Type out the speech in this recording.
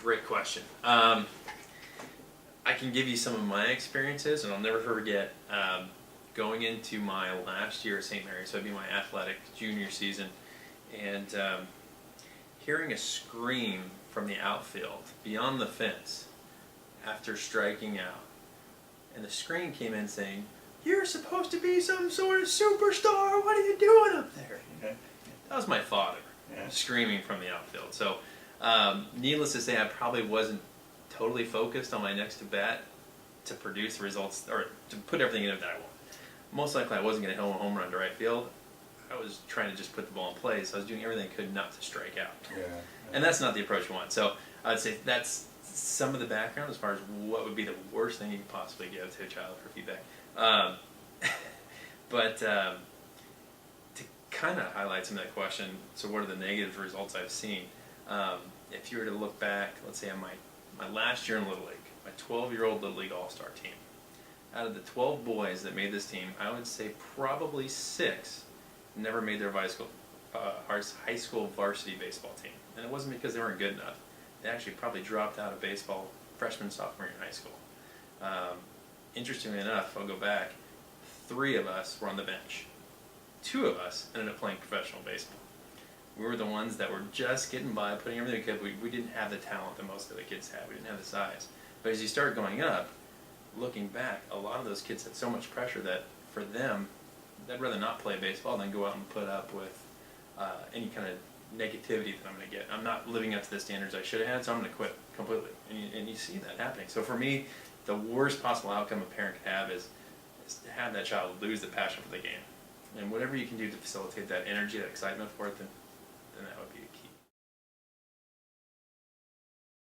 Great question. I can give you some of my experiences, and I'll never forget going into my last year at St. Mary's, so it'd be my athletic junior season, and hearing a scream from the outfield beyond the fence after striking out. And the screen came in saying, "You're supposed to be some sort of superstar, what are you doing up there?" Okay. That was my father screaming from the outfield. So needless to say, I probably wasn't totally focused on my next at bat to produce the results, or to put everything in it that I wanted. Most likely I wasn't going to hit a home run to right field. I was trying to just put the ball in play, so I was doing everything I could not to strike out. Yeah. And that's not the approach you want. So I'd say that's some of the background as far as what would be the worst thing you could possibly give to a child for feedback. But to kind of highlight some of that question, so what are the negative results I've seen? If you were to look back, let's say on my last year in Little League, my 12-year-old Little League All-Star team, out of the 12 boys that made this team, I would say probably 6 never made their high school varsity baseball team. And it wasn't because they weren't good enough. They actually probably dropped out of baseball freshman, sophomore year in high school. Interestingly enough, I'll go back, 3 of us were on the bench. 2 of us ended up playing professional baseball. We were the ones that were just getting by, putting everything we could. We didn't have the talent that most of the kids had. We didn't have the size. But as you start going up, looking back, a lot of those kids had so much pressure that for them, they'd rather not play baseball than go out and put up with any kind of negativity that I'm going to get. I'm not living up to the standards I should have had, so I'm going to quit completely. And you see that happening. So for me, the worst possible outcome a parent could have is to have that child lose the passion for the game. And whatever you can do to facilitate that energy, that excitement for it, then that would be the key.